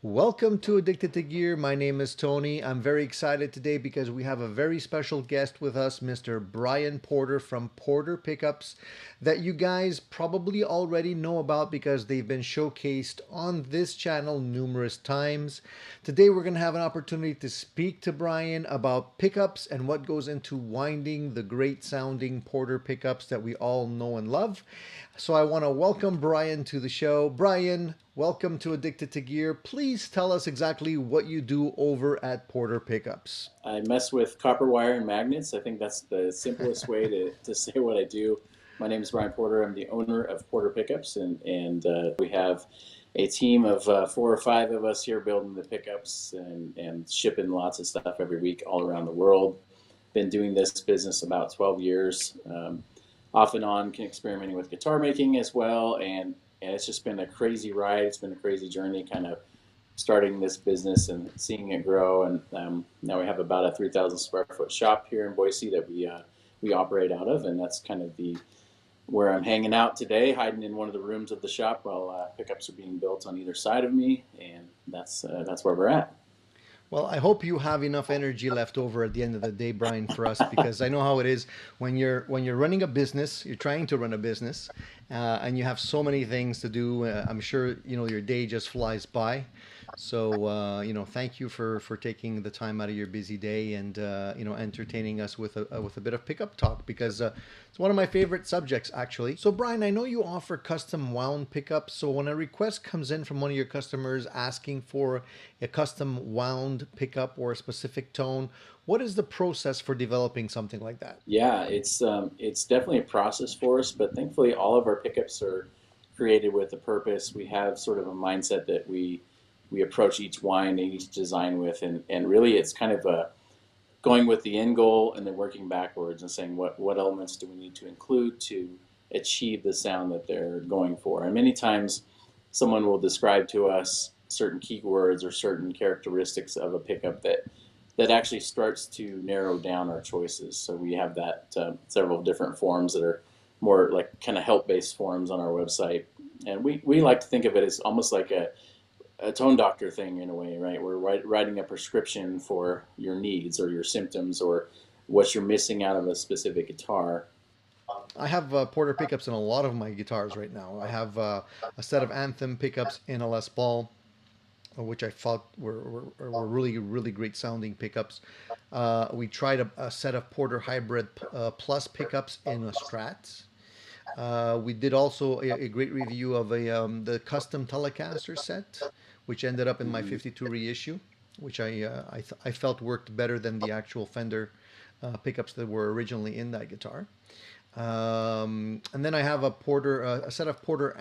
Welcome to Addicted to Gear. My name is Tony. I'm very excited today because we have a very special guest with us, Mr. Brian Porter from Porter Pickups, that you guys probably already know about because they've been showcased on this channel numerous times. Today we're going to have an opportunity to speak to Brian about pickups and what goes into winding the great sounding Porter pickups that we all know and love. So I want to welcome Brian to the show. Brian, welcome to Addicted to Gear. Please tell us exactly what you do over at Porter Pickups. I mess with copper wire and magnets. I think that's the simplest way to say what I do. My name is Brian Porter. I'm the owner of Porter Pickups, and we have a team of 4 or 5 of us here building the pickups and shipping lots of stuff every week all around the world. Been doing this business about 12 years, off and on, experimenting with guitar making as well, and it's just been a crazy ride. It's been a crazy journey, kind of starting this business and seeing it grow. And now we have about a 3,000 square foot shop here in Boise that we operate out of, and that's kind of the where I'm hanging out today, hiding in one of the rooms of the shop while pickups are being built on either side of me, and that's where we're at. Well, I hope you have enough energy left over at the end of the day, Brian, for us, because I know how it is when you're running a business, you're trying to run a business, and you have so many things to do. I'm sure your day just flies by. So thank you for taking the time out of your busy day and entertaining us with a bit of pickup talk because it's one of my favorite subjects actually. So Brian, I know you offer custom wound pickups. So when a request comes in from one of your customers asking for a custom wound pickup or a specific tone, what is the process for developing something like that? Yeah, it's definitely a process for us, but thankfully all of our pickups are created with a purpose. We have sort of a mindset that we approach each wind and each design with, and really it's kind of a going with the end goal and then working backwards and saying what elements do we need to include to achieve the sound that they're going for. And many times someone will describe to us certain keywords or certain characteristics of a pickup that actually starts to narrow down our choices. So we have that several different forms that are more like kind of help-based forms on our website. And we like to think of it as almost like a tone doctor thing in a way, right? We're writing a prescription for your needs or your symptoms or what you're missing out of a specific guitar. I have Porter pickups in a lot of my guitars right now. I have a set of Anthem pickups in a Les Paul, which I thought were really, really great sounding pickups. We tried a set of Porter Hybrid Plus pickups in a Strat. We did also a great review of the custom Telecaster set, which ended up in my 52 reissue, which I felt worked better than the actual Fender pickups that were originally in that guitar. And then I have a set of Porter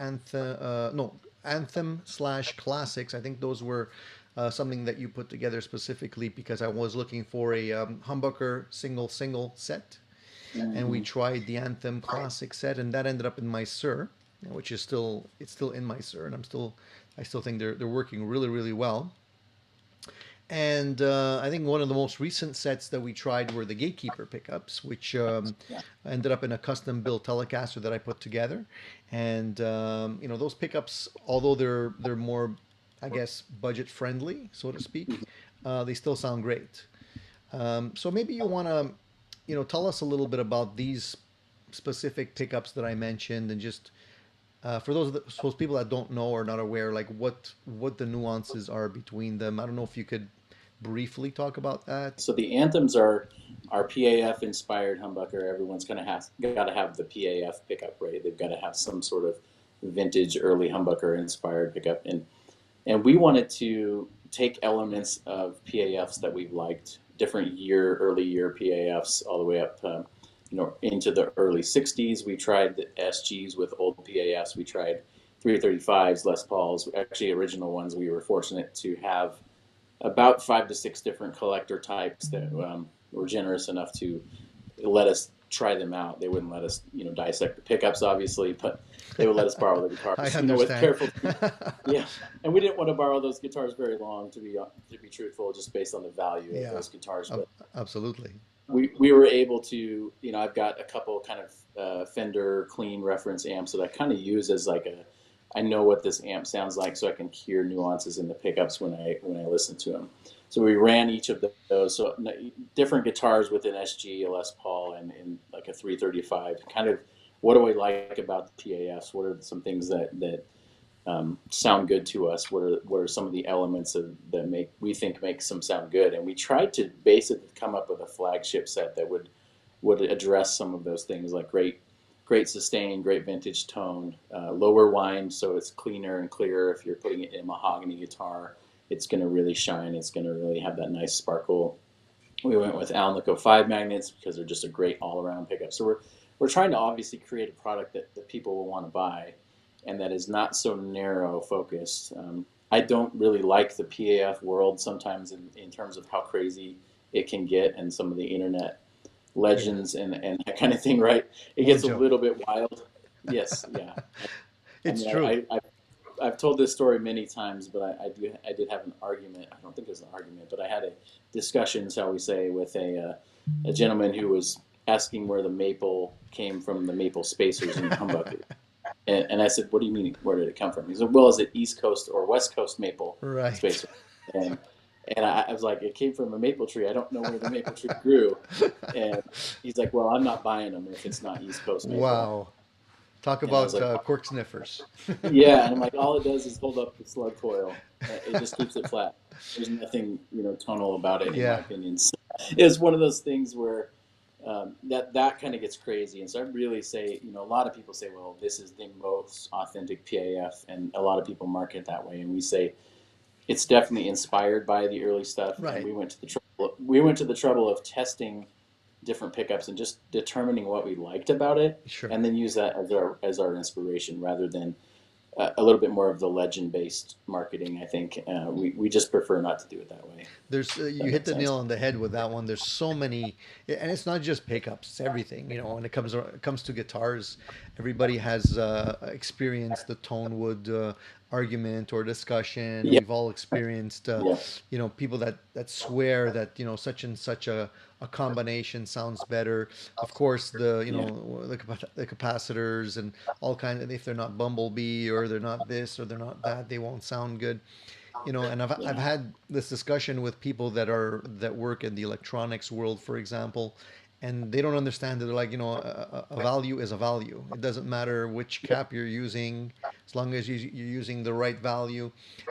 Anthem slash classics. I think those were something that you put together specifically because I was looking for a humbucker single set, and we Mm-hmm. tried the Anthem classic set, and that ended up in my Sir, which is still in my Sir, and I still think they're working really really well. And I think one of the most recent sets that we tried were the Gatekeeper pickups, which Yeah. ended up in a custom built Telecaster that I put together. And those pickups, although they're more, I guess, budget friendly, so to speak, they still sound great. So maybe you want to, tell us a little bit about these specific pickups that I mentioned, and just for those people that don't know or not aware, like what the nuances are between them. I don't know if you could briefly talk about that. So the anthems are our PAF inspired humbucker. Everyone's gonna have got to have the PAF pickup, right? They've got to have some sort of vintage early humbucker inspired pickup, and we wanted to take elements of PAFs that we've liked, different early year PAFs, all the way up, into the early '60s. We tried the SGs with old PAFs. We tried 335s, Les Pauls, actually original ones. We were fortunate to have about 5 to 6 different collector types that were generous enough to let us try them out. They wouldn't let us, dissect the pickups, obviously, but they would let us borrow the I guitars, with understand. careful. Yeah, and we didn't want to borrow those guitars very long, to be truthful, just based on the value of Yeah, those guitars. But absolutely. we were able to, I've got a couple kind of Fender clean reference amps that I kind of use as like I know what this amp sounds like, so I can hear nuances in the pickups when I listen to them. So we ran each of those. So different guitars with an SG, a Les Paul, and like a 335. Kind of what do I like about the PAFs? What are some things that sound good to us? What are some of the elements that we think make some sound good? And we tried to basically come up with a flagship set that would address some of those things, like great sustain, great vintage tone, lower wind, so it's cleaner and clearer. If you're putting it in a mahogany guitar, it's going to really shine. It's going to really have that nice sparkle. We went with Alnico 5 magnets because they're just a great all-around pickup. So we're trying to obviously create a product that people will want to buy, and that is not so narrow focused. I don't really like the PAF world sometimes in terms of how crazy it can get, and some of the internet legends and that kind of thing, right? It gets a little bit wild. Yes, yeah. It's true. I've told this story many times, but I did have an argument. I don't think it was an argument, but I had a discussion, shall we say, with a gentleman who was asking where the maple came from, the maple spacers in the humbucker. And I said, "What do you mean? Where did it come from?" He said, "Well, is it East Coast or West Coast maple spacer?" And I was like, "It came from a maple tree. I don't know where the maple tree grew." And he's like, "Well, I'm not buying them if it's not East Coast maple." Wow. Talk about like, cork sniffers. Yeah, and I'm like, all it does is hold up the slug coil. It just keeps it flat. There's nothing, tonal about it, in my opinion. So it's one of those things where that kind of gets crazy. And so I really say, a lot of people say, well, this is the most authentic PAF, and a lot of people market it that way. And we say it's definitely inspired by the early stuff. Right. And we went to the trouble of testing different pickups and just determining what we liked about it, and then use that as our inspiration rather than a little bit more of the legend-based marketing. I think we just prefer not to do it that way. There's you hit the nail on the head with that one. There's so many, and it's not just pickups; it's everything. When it comes to guitars, everybody has experienced the tone wood argument or discussion. Yeah. We've all experienced, people that swear that such and such a combination sounds better. Of course, the capacitors and all kind of, if they're not Bumblebee or they're not this or they're not that, they won't sound good. And I've had this discussion with people that work in the electronics world, for example, and they don't understand that they're like, a value is a value. It doesn't matter which cap you're using, as long as you're using the right value.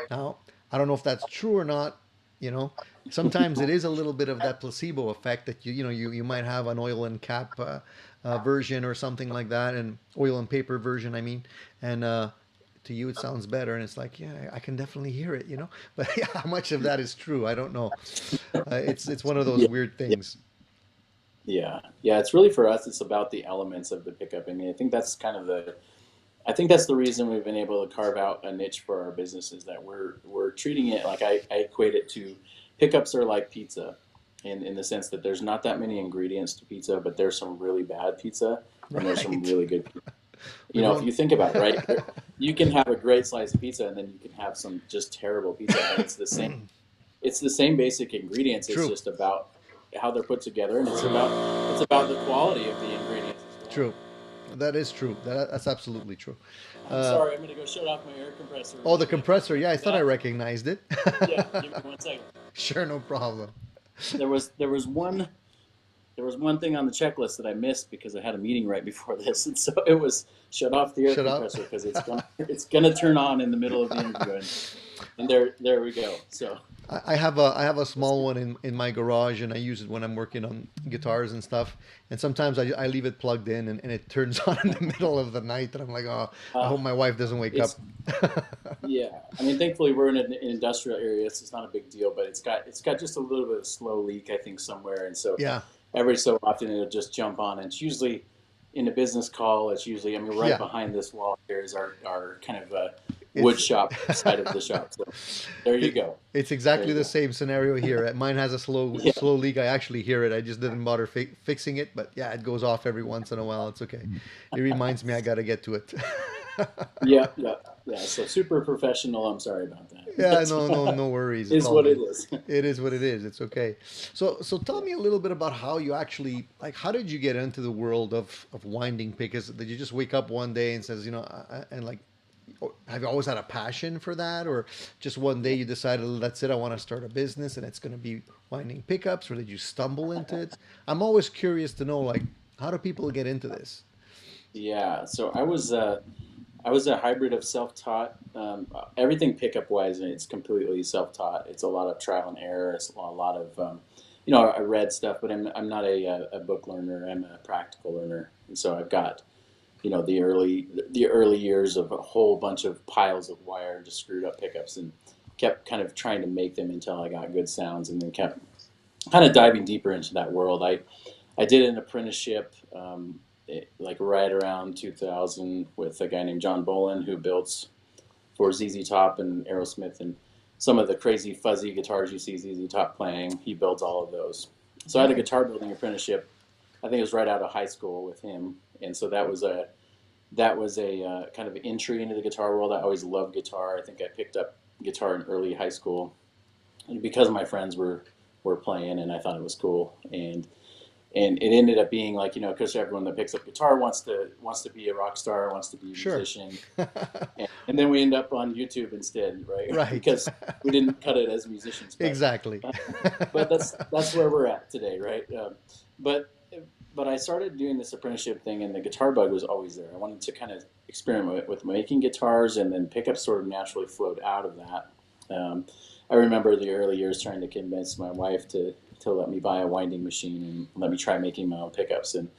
Now, I don't know if that's true or not. Sometimes it is a little bit of that placebo effect that you might have an oil and cap version or something like that, and oil and paper version, I mean, and to you it sounds better, and it's like, yeah, I can definitely hear it, but how much of that is true, I don't know. It's one of those weird things. Yeah, it's really, for us, it's about the elements of the pickup. I mean, I think that's the reason we've been able to carve out a niche for our business, is that we're treating it like, I equate it to, pickups are like pizza, in the sense that there's not that many ingredients to pizza, but there's some really bad pizza and there's some really good pizza. If you think about it, right, you can have a great slice of pizza and then you can have some just terrible pizza, and it's the same. It's the same basic ingredients. It's just about how they're put together, and it's about the quality of the ingredients as well. True. That is true. That's absolutely true. I'm sorry, I'm going to go shut off my air compressor. Oh, the compressor. Yeah, I thought I recognized it. Yeah, give me 1 second. Sure, no problem. There was one thing on the checklist that I missed because I had a meeting right before this, and so it was shut off the air compressor because it's gonna turn on in the middle of the interview, and there we go. So I have a small one in my garage, and I use it when I'm working on guitars and stuff. And sometimes I leave it plugged in, and it turns on in the middle of the night, and I'm like, oh, I hope my wife doesn't wake up. Yeah, I mean, thankfully we're in an industrial area, so it's not a big deal. But it's got just a little bit of slow leak, I think, somewhere, and so every so often it'll just jump on. And it's usually in a business call. It's usually, I mean, right behind this wall here is our kind of wood shop side of the shop. So there you go. It's exactly the same scenario here. Mine has a slow leak. I actually hear it. I just didn't bother fixing it, but yeah, it goes off every once in a while. It's okay. It reminds me I got to get to it. Yeah. So super professional. I'm sorry about that. Yeah, no worries. It's what it is. It is what it is. It's okay. So tell me a little bit about how you actually, like, how did you get into the world of winding pickers? Did you just wake up one day and says, and like, have you always had a passion for that, or just one day you decided that's it, I want to start a business and it's going to be winding pickups, or did you stumble into it? I'm always curious to know, like, how do people get into this? Yeah, so I was a hybrid of self-taught. Everything pickup wise, it's completely self-taught. It's a lot of trial and error. It's a lot of I read stuff, but I'm not a book learner. I'm a practical learner, and so I've got the early years of a whole bunch of piles of wire, just screwed up pickups, and kept kind of trying to make them until I got good sounds, and then kept kind of diving deeper into that world. I did an apprenticeship like right around 2000 with a guy named John Bolin, who builds for ZZ Top and Aerosmith and some of the crazy fuzzy guitars you see ZZ Top playing. He builds all of those. So I had a Right. guitar building apprenticeship. I think it was right out of high school with him, and so that was a kind of entry into the guitar world. I always loved guitar. I think I picked up guitar in early high school because my friends were playing, and I thought it was cool. And it ended up being like, because everyone that picks up guitar wants to be a rock star, wants to be a Sure. musician, and then we end up on YouTube instead, right? Right. Because we didn't cut it as musicians, Exactly. uh, but that's where we're at today, right? But but I started doing this apprenticeship thing, and the guitar bug was always there. I wanted to kind of experiment with making guitars, and then pickups sort of naturally flowed out of that. I remember the early years trying to convince my wife to let me buy a winding machine and let me try making my own pickups, and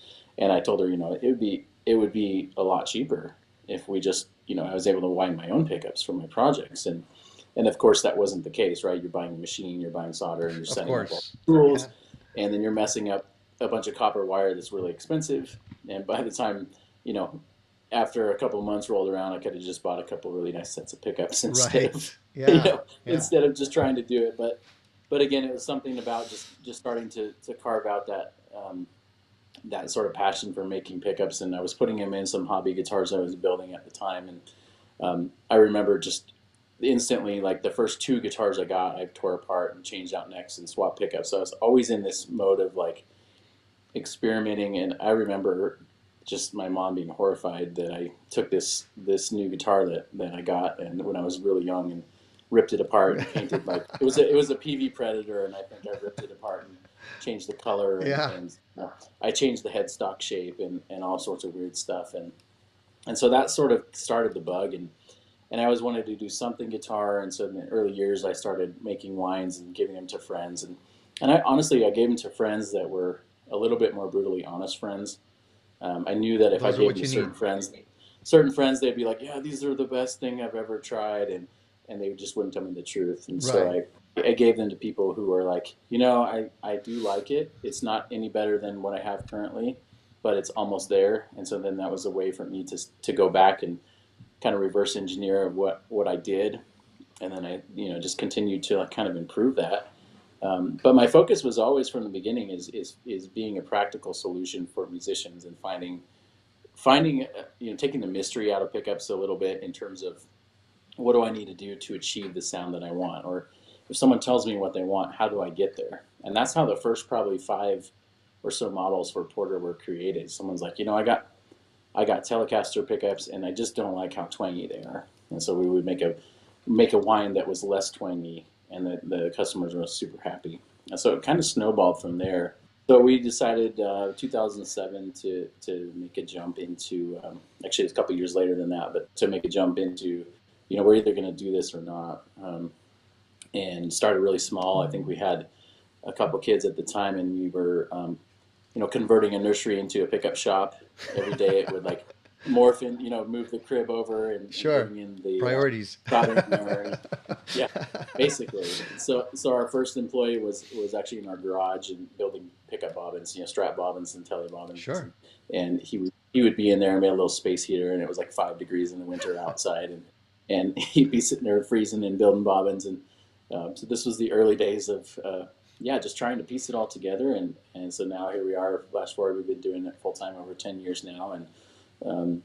I told her, it would be a lot cheaper if we just, I was able to wind my own pickups for my projects, and of course that wasn't the case, right? You're buying a machine, you're buying solder, and you're Of setting up all course. the Yeah. tools, and then you're messing up a bunch of copper wire that's really expensive. And by the time, you know, after a couple of months rolled around, I could have just bought a couple of really nice sets of pickups instead of, Right. Yeah. Yeah. instead of just trying to do it. But again, it was something about just starting to carve out that sort of passion for making pickups, and I was putting them in some hobby guitars I was building at the time, and I remember just instantly, like the first two guitars I got, I tore apart and changed out necks and swapped pickups. So I was always in this mode of like experimenting, and I remember just my mom being horrified that I took this new guitar that I got and when I was really young and ripped it apart and painted like it was a PV Predator, and I think I ripped it apart and changed the color, and, Yeah. and I changed the headstock shape and all sorts of weird stuff, and so that sort of started the bug, and I always wanted to do something guitar, and so in the early years I started making wines and giving them to friends, and I honestly I gave them to friends that were a little bit more brutally honest friends. I knew that if I Those are gave what them you need. certain friends, they'd be like, "Yeah, these are the best thing I've ever tried," and they just wouldn't tell me the truth. And so Right. I gave them to people who were like, I do like it. It's not any better than what I have currently, but it's almost there. And so then that was a way for me to go back and kind of reverse engineer what I did, and then I just continued to like kind of improve that. But my focus was always from the beginning is being a practical solution for musicians and finding taking the mystery out of pickups a little bit in terms of what do I need to do to achieve the sound that I want, or if someone tells me what they want, how do I get there? And that's how the first probably five or so models for Porter were created. Someone's like, I got Telecaster pickups, and I just don't like how twangy they are. And so we would make a wine that was less twangy, and the customers were super happy. And so it kind of snowballed from there. So we decided 2007 to make a jump into actually it's a couple years later than that, but to make a jump into we're either going to do this or not, and started really small. I think we had a couple kids at the time, and we were converting a nursery into a pickup shop. Every day it would like morph in, move the crib over and Sure. bring in the Priorities. soldering iron. Yeah, basically. So our first employee was actually in our garage and building pickup bobbins, strap bobbins and telly bobbins, Sure. and he would be in there and made a little space heater, and it was like 5 degrees in the winter outside, and he'd be sitting there freezing and building bobbins, and so this was the early days of just trying to piece it all together, and so now here we are. Flash forward, we've been doing it full time over 10 years now, and um,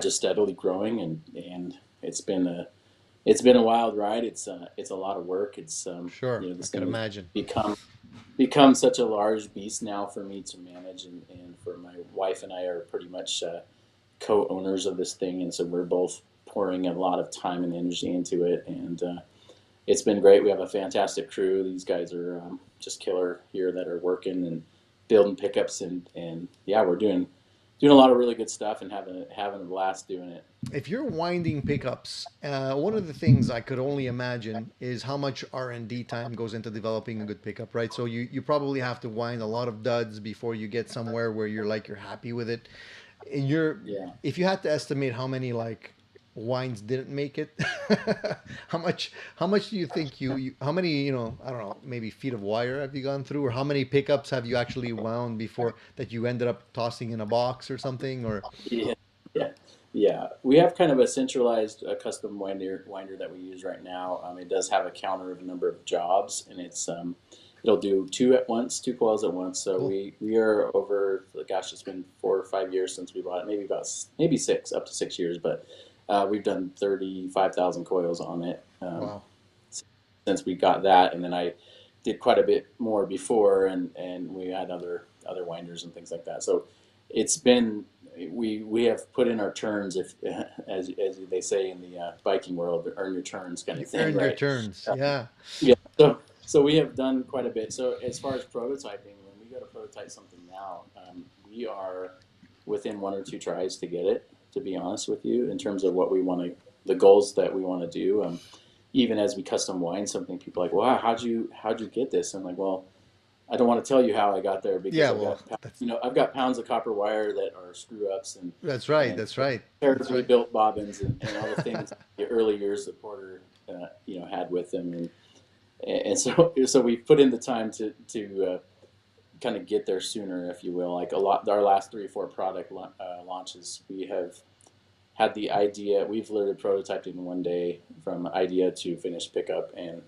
just steadily growing, and it's been a wild ride. It's a lot of work. It's Sure. I this can thing has imagine. become such a large beast now for me to manage, and for my wife and I are pretty much co-owners of this thing, and so we're both pouring a lot of time and energy into it, and it's been great. We have a fantastic crew. These guys are just killer here that are working and building pickups, and yeah, we're doing a lot of really good stuff and having a blast doing it. If you're winding pickups, one of the things I could only imagine is how much R&D time goes into developing a good pickup, right? So you probably have to wind a lot of duds before you get somewhere where you're happy with it. And Yeah. if you had to estimate how many like wines didn't make it, how much do you think how many, I don't know, maybe feet of wire have you gone through, or how many pickups have you actually wound before that you ended up tossing in a box or something, or Yeah, yeah, yeah. We have kind of a centralized custom winder that we use right now. It does have a counter of a number of jobs, and it'll do two coils at once. So cool. we are over. Gosh, it's been 4 or 5 years since we bought it. Maybe six, up to 6 years, but we've done 35,000 coils on it Wow. since we got that, and then I did quite a bit more before, and we had other winders and things like that. So it's been we have put in our turns, if as they say in the biking world, earn your turns kind You of thing, earned your right? turns. Uh, Yeah. yeah. So we have done quite a bit. So as far as prototyping, when we go to prototype something now, we are within 1 or 2 tries to get it. To be honest with you, in terms of what we want to, the goals that we want to do. Even as we custom wine something, people are like, "Wow, how'd you get this?" I'm like, "Well, I don't want to tell you how I got there because Yeah, well, I've got pounds of copper wire that are screw ups that's right. and That's right. That's terribly right. built bobbins and all the things the early years that Porter had with them, and so we put in the time to kind of get there sooner, if you will. Like a lot, our last 3 or 4 product launches, we have had the idea. We've literally prototyped in one day from idea to finished pickup, and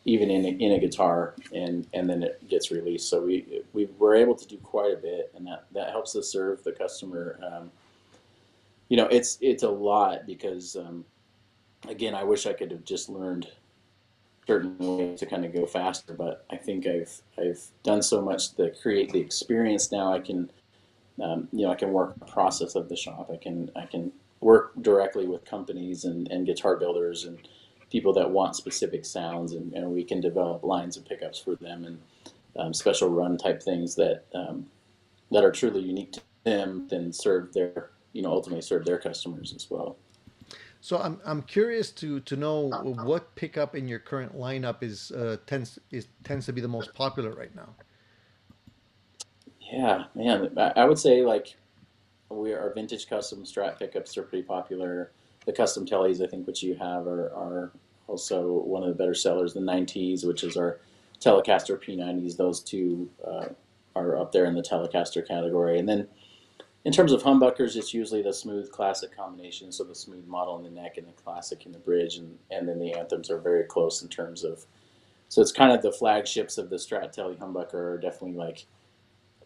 even in a guitar, and then it gets released. So we were able to do quite a bit, and that helps us serve the customer. It's a lot because again, I wish I could have just learned certain ways to kind of go faster, but I think I've done so much to create the experience now. I can work the process of the shop. I can work directly with companies and guitar builders and people that want specific sounds, and we can develop lines of pickups for them, and special run type things that are truly unique to them, then serve their ultimately serve their customers as well. So I'm curious to know what pickup in your current lineup tends to be the most popular right now. Yeah, man, I would say like our vintage custom Strat pickups are pretty popular. The custom tellies, I think, which you have, are also one of the better sellers. The 9Ts, which is our Telecaster P90s, those two are up there in the Telecaster category. And then in terms of humbuckers, it's usually the smooth classic combination, so the smooth model in the neck and the classic in the bridge, and then the anthems are very close in terms of. So it's kind of the flagships of the Strat Telly humbucker are definitely like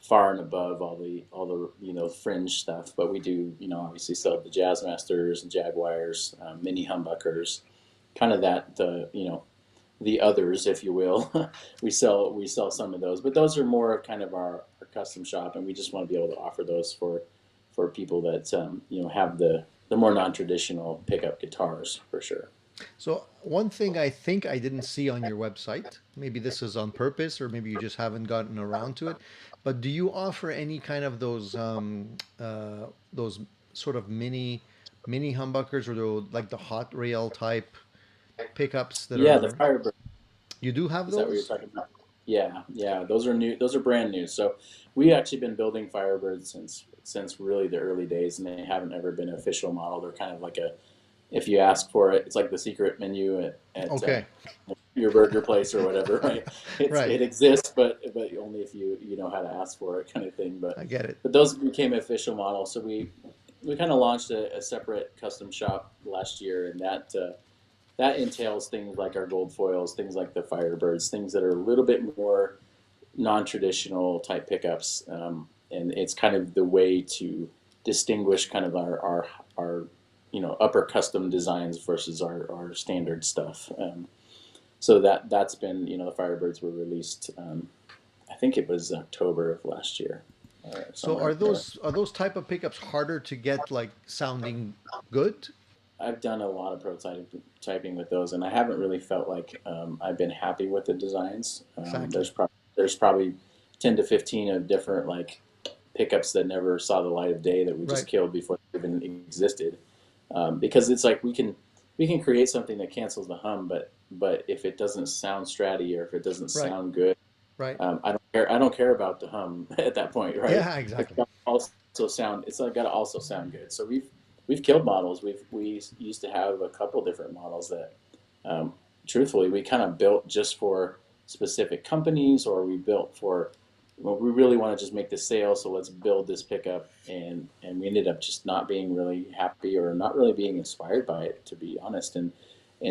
far and above all the fringe stuff. But we do obviously sell the Jazzmasters and Jaguars, mini humbuckers, kind of that the others, if you will. we sell some of those, but those are more of kind of our custom shop, and we just want to be able to offer those for people that have the more non-traditional pickup guitars for sure. So one thing I think I didn't see on your website, maybe this is on purpose, or maybe you just haven't gotten around to it, but do you offer any kind of those sort of mini humbuckers, or like the hot rail type pickups that Yeah, the are? Firebird. You do have Is that what you're those? talking about? Yeah, yeah. Those are new. Those are brand new. So we actually been building Firebirds since really the early days, and they haven't ever been an official model. They're kind of like if you ask for it, it's like the secret menu at Okay. your burger place or whatever, right? Right. It exists, but only if you know how to ask for it, kind of thing. But I get it. but those became official models. So we kind of launched a separate custom shop last year, and that entails things like our gold foils, things like the Firebirds, things that are a little bit more non-traditional type pickups, and it's kind of the way to distinguish kind of our upper custom designs versus our standard stuff. So that's been the Firebirds were released. I think it was October of last year, So somewhere there. are those type of pickups harder to get like sounding good? I've done a lot of prototyping with those, and I haven't really felt like I've been happy with the designs. Exactly. There's probably 10 to 15 of different like pickups that never saw the light of day that we Right. just killed before they even existed. Because it's like we can create something that cancels the hum, but if it doesn't sound stratty or if it doesn't Right. sound good, Right. I don't care. I don't care about the hum at that point, right? Yeah, It's exactly. got to also sound. It's got to also sound good. So we've killed models. We used to have a couple different models that, um, truthfully, we kind of built just for specific companies, or we built for. Well, we really want to just make this sale, so let's build this pickup, and we ended up just not being really happy or not really being inspired by it, to be honest. And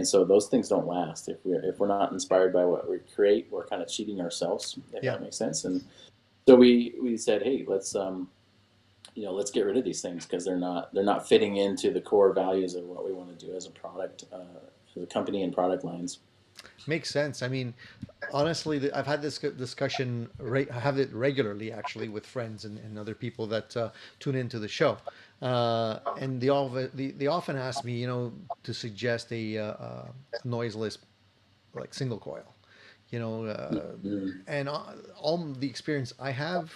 so those things don't last if we're not inspired by what we create. We're kind of cheating ourselves, if Yeah. that makes sense. And so we said, hey, let's get rid of these things because they're not fitting into the core values of what we want to do as a product, as a company and product lines. Makes sense. I mean, honestly, I've had this discussion. I have it regularly, actually, with friends and other people that tune into the show, and they often ask me, to suggest a noiseless, like, single coil, you know, Mm. and all the experience I have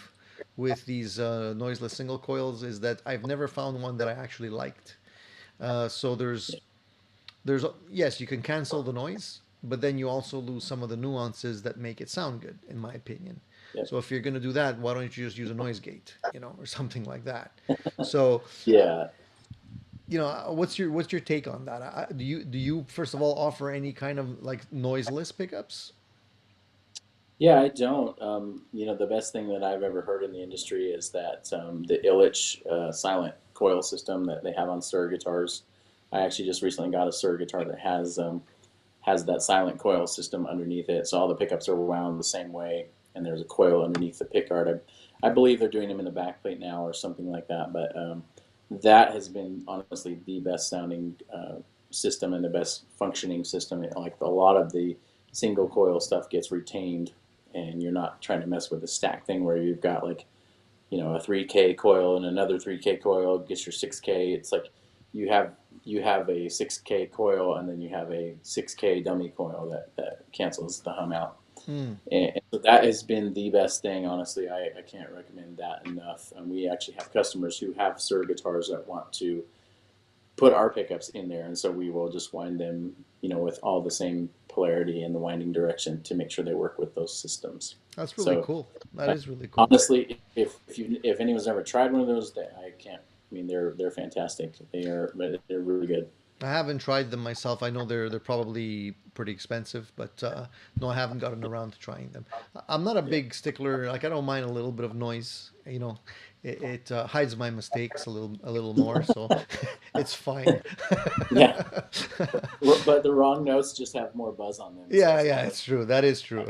with these noiseless single coils is that I've never found one that I actually liked. So there's yes, you can cancel the noise, but then you also lose some of the nuances that make it sound good, in my opinion. Yeah. So if you're going to do that, why don't you just use a noise gate, or something like that? So, Yeah. what's your take on that? Do you first of all offer any kind of like noiseless pickups? Yeah, I don't. The best thing that I've ever heard in the industry is that the Illich silent coil system that they have on Sir guitars. I actually just recently got a Sir guitar that has that silent coil system underneath it. So all the pickups are wound the same way, and there's a coil underneath the pickguard. I believe they're doing them in the backplate now or something like that. But that has been honestly the best sounding system and the best functioning system. Like a lot of the single coil stuff gets retained, and you're not trying to mess with the stack thing where you've got like a 3K coil and another 3K coil gets your 6K. It's like you have you have a 6K coil and then you have a 6K dummy coil that cancels the hum out. Mm. And so that has been the best thing. Honestly, I can't recommend that enough. And we actually have customers who have Sir guitars that want to put our pickups in there, and so we will just wind them, with all the same polarity and the winding direction to make sure they work with those systems. That's really So cool. That is really cool. honestly, if anyone's ever tried one of those, I can't. I mean, they're fantastic. They're really good. I haven't tried them myself. I know they're probably pretty expensive, but no, I haven't gotten around to trying them. I'm not a Yeah. big stickler. Like, I don't mind a little bit of noise. It hides my mistakes a little more, so it's fine. Yeah, but the wrong notes just have more buzz on them, so Yeah, it's yeah, kind of it's true. That is true.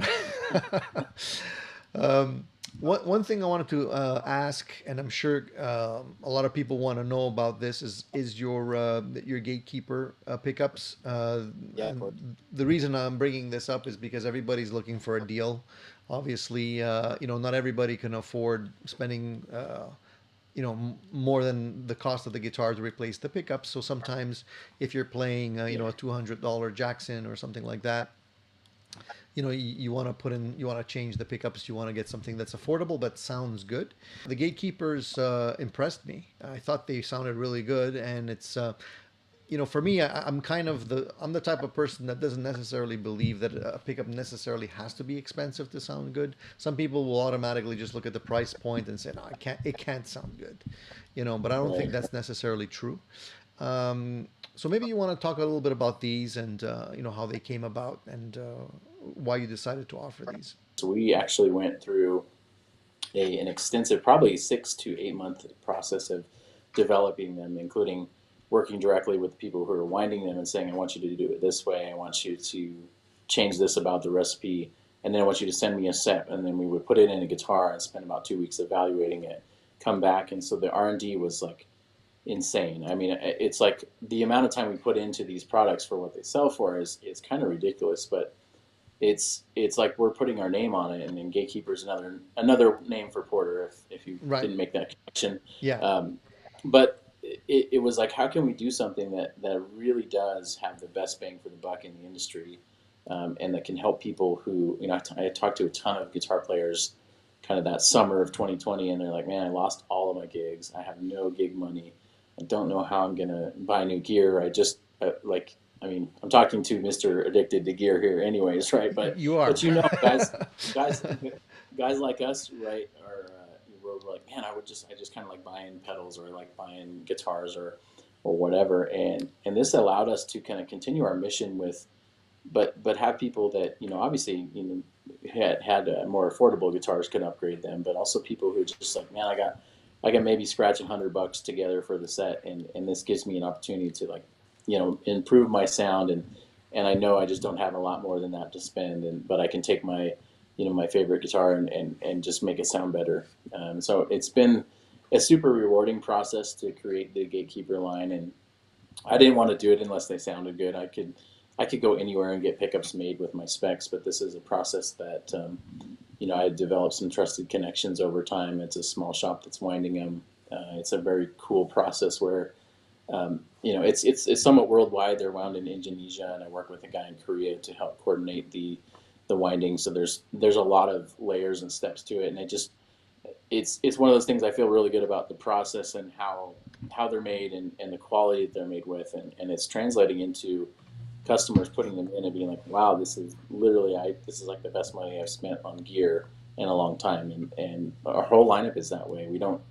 One thing I wanted to ask, and I'm sure a lot of people want to know about this, is your Gatekeeper pickups. yeah, of course. And the reason I'm bringing this up is because everybody's looking for a deal. Obviously, not everybody can afford spending more than the cost of the guitar to replace the pickups. So sometimes, if you're playing Yeah, a $200 Jackson or something like that, you want to you want to change the pickups, you want to get something that's affordable but sounds good. The Gatekeepers impressed me. I thought they sounded really good, and it's for me, I'm the type of person that doesn't necessarily believe that a pickup necessarily has to be expensive to sound good. Some people will automatically just look at the price point and say, no, it can't sound good, but I don't think right. that's necessarily true. So maybe you want to talk a little bit about these, and how they came about, and why you decided to offer these. So we actually went through an extensive, probably 6 to 8 month process of developing them, including working directly with the people who are winding them and saying, I want you to do it this way. I want you to change this about the recipe. And then I want you to send me a set. And then we would put it in a guitar and spend about 2 weeks evaluating it, come back. And so the R&D was like insane. I mean, it's like the amount of time we put into these products for what they sell for is kind of ridiculous, but it's like we're putting our name on it, and then Gatekeeper's another name for Porter if you Right. didn't make that connection. Yeah. Um, but it was like, how can we do something that really does have the best bang for the buck in the industry, and that can help people who, I talked to a ton of guitar players kind of that summer of 2020, and they're like, man, I lost all of my gigs. I have no gig money. I don't know how I'm going to buy new gear. I just, I mean, I'm talking to Mr. Addicted to Gear here anyways, right? You are. But guys, guys like us, right, are, we're like, man, I just kind of like buying pedals, or like buying guitars, or whatever. And this allowed us to kind of continue our mission with, but have people that, obviously, had more affordable guitars, could upgrade them, but also people who are just like, man, I got maybe scratch $100 together for the set, and this gives me an opportunity to, like, improve my sound, and I know I just don't have a lot more than that to spend, but I can take my, my favorite guitar, and just make it sound better. So it's been a super rewarding process to create the Gatekeeper line, and I didn't want to do it unless they sounded good. I could go anywhere and get pickups made with my specs, but this is a process that, I had developed some trusted connections over time. It's a small shop that's winding them. It's a very cool process where, it's somewhat worldwide. They're wound in Indonesia, and I work with a guy in Korea to help coordinate the winding. So there's a lot of layers and steps to it, and it's one of those things. I feel really good about the process and how they're made, and the quality that they're made with, and it's translating into customers putting them in and being like, wow, this is like the best money I've spent on gear in a long time. And our whole lineup is that way. We don't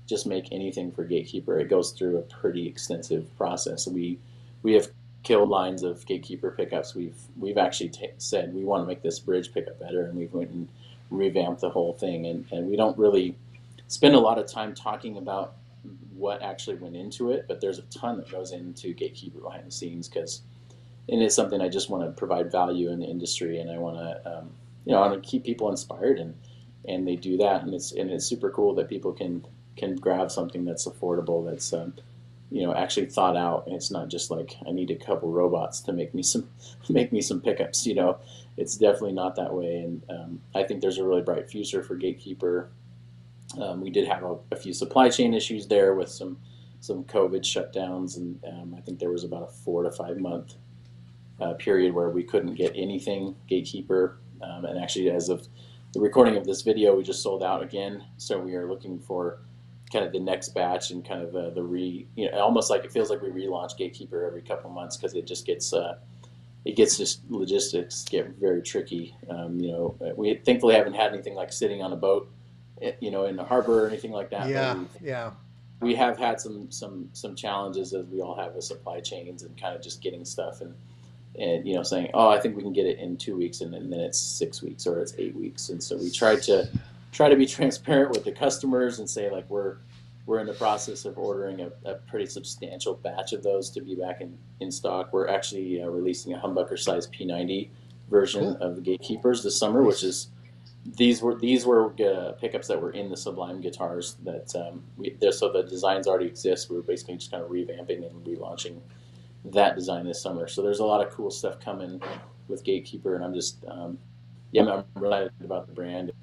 just make anything for Gatekeeper. It goes through a pretty extensive process. We have killed lines of Gatekeeper pickups. We've actually said we want to make this bridge pickup better, and we've went and revamped the whole thing. And we don't really spend a lot of time talking about what actually went into it, but there's a ton that goes into Gatekeeper behind the scenes, and it's something I just want to provide value in the industry, and I want to, I want to keep people inspired, and they do that, and it's super cool that people can grab something that's affordable, that's, actually thought out, and it's not just like, I need a couple robots to make me some pickups. It's definitely not that way, and I think there's a really bright future for Gatekeeper. We did have a few supply chain issues there with some COVID shutdowns, and I think there was about a 4 to 5 month period where we couldn't get anything Gatekeeper, and actually, as of the recording of this video, we just sold out again. So we are looking for kind of the next batch, and kind of almost like, it feels like we relaunch Gatekeeper every couple months, because it just gets just logistics get very tricky. We thankfully haven't had anything like sitting on a boat, in the harbor or anything like that. Yeah, yeah. We have had some challenges, as we all have, with supply chains, and kind of just getting stuff, and saying, oh, I think we can get it in 2 weeks, and then it's 6 weeks, or it's 8 weeks. And so we try to be transparent with the customers and say, like, we're in the process of ordering a pretty substantial batch of those to be back in stock. We're actually releasing a humbucker size P90 version of the Gatekeepers this summer, which is, these were pickups that were in the Sublime guitars that, so the designs already exist. We were basically just kind of revamping and relaunching that design this summer. So there's a lot of cool stuff coming with Gatekeeper, and I'm just, I'm really excited about the brand.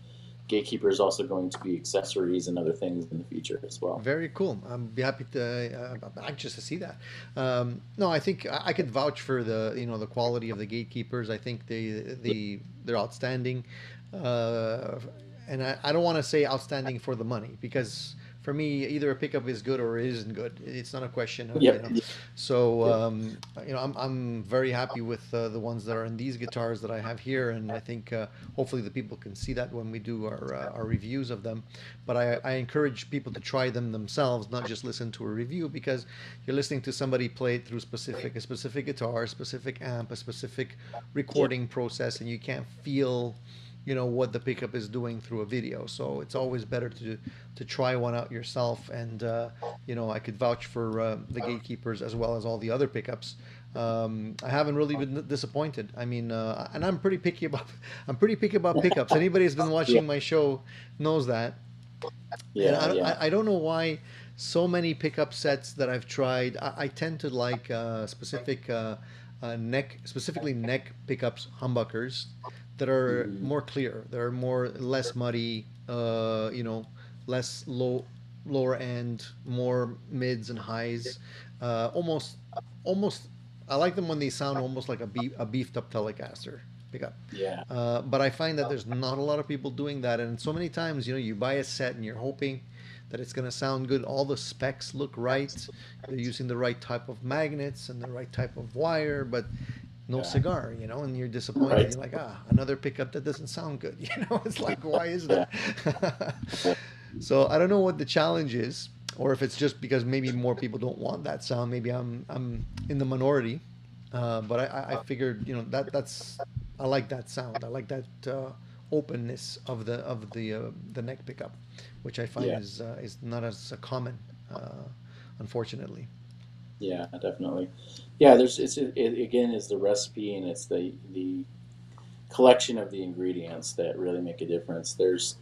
Gatekeeper is also going to be accessories and other things in the future as well. Very cool. I'm be happy to. I'm anxious to see that. No, I think I could vouch for the quality of the Gatekeepers. I think they're outstanding, and I don't want to say outstanding for the money, because for me, either a pickup is good or it isn't good. It's not a question of, So, I'm very happy with the ones that are in these guitars that I have here, and I think hopefully the people can see that when we do our reviews of them. But I encourage people to try them themselves, not just listen to a review, because you're listening to somebody play it through a specific guitar, a specific amp, a specific recording process, and you can't feel what the pickup is doing through a video. So it's always better to try one out yourself, and I could vouch for the Gatekeepers as well as all the other pickups. I haven't really been disappointed. I mean, and I'm pretty picky about pickups. Anybody who's been watching my show knows that. I don't know why so many pickup sets that I've tried. I tend to like specifically neck pickups, humbuckers, that are more clear, that are less muddy, less low lower end, more mids and highs. Almost, almost. I like them when they sound almost like a beefed up Telecaster pickup. Yeah, But I find that there's not a lot of people doing that, and so many times, you buy a set and you're hoping that it's going to sound good. All the specs look right. They're using the right type of magnets and the right type of wire, but no yeah, cigar, and you're disappointed. right. You're like, another pickup that doesn't sound good. It's like, why is Yeah, that? So I don't know what the challenge is, or if it's just because maybe more people don't want that sound. Maybe I'm in the minority, but I figured that's I like that sound. I like that openness of the neck pickup, which I find yeah, is not as common, uh, unfortunately. yeah, definitely. Yeah, again is the recipe, and it's the collection of the ingredients that really make a difference. There's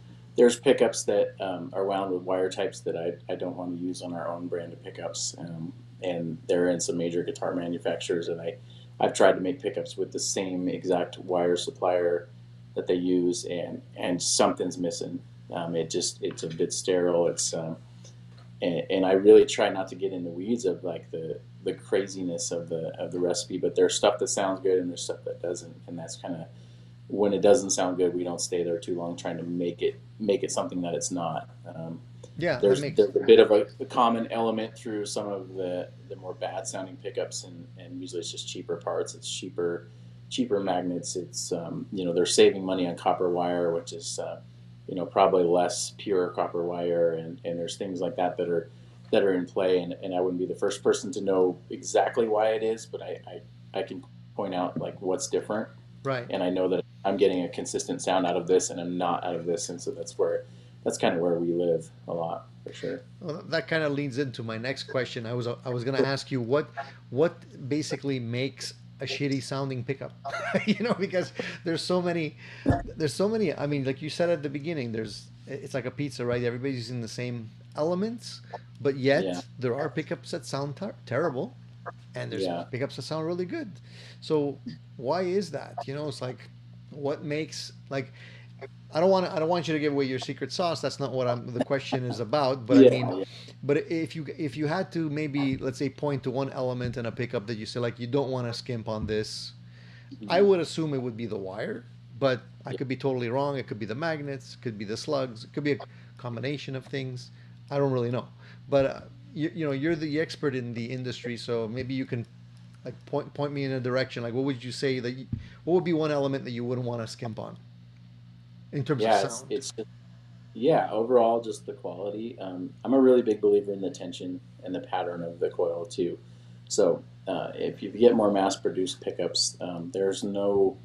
pickups that are wound with wire types that I don't want to use on our own brand of pickups, and they're in some major guitar manufacturers, and I've tried to make pickups with the same exact wire supplier that they use, and something's missing. It's a bit sterile. And I really try not to get in the weeds of like the craziness of the recipe, but there's stuff that sounds good and there's stuff that doesn't, and that's kind of when it doesn't sound good, we don't stay there too long trying to make it something that it's not. Yeah, that makes There's a bit of a common element through some of the more bad sounding pickups, and usually it's just cheaper parts. It's cheaper magnets. It's they're saving money on copper wire, which is probably less pure copper wire, and there's things like that are in play, and I wouldn't be the first person to know exactly why it is, but I can point out like what's different, right. and I know that I'm getting a consistent sound out of this, and I'm not out of this, and so that's kind of where we live a lot for sure. Well, that kind of leads into my next question. I was going to ask you what basically makes a shitty sounding pickup. Because there's so many. I mean, like you said at the beginning, it's like a pizza, right? Everybody's using the same elements, but Yeah, yet there are pickups that sound terrible, and there's yeah, pickups that sound really good. So why is that? It's like what makes like I don't want you to give away your secret sauce. That's not what the question is about. But I yeah, mean, yeah. but if you had to maybe let's say point to one element in a pickup that you say like you don't want to skimp on this, I Mhm. would assume it would be the wire. But I Yeah, could be totally wrong. It could be the magnets. It could be the slugs. It could be a combination of things. I don't really know. But you're the expert in the industry, so maybe you can like point me in a direction. Like, what would you say what would be one element that you wouldn't want to skimp on in terms of yeah. sound? Yeah, overall, just the quality. I'm a really big believer in the tension and the pattern of the coil too. So if you get more mass-produced pickups, there's no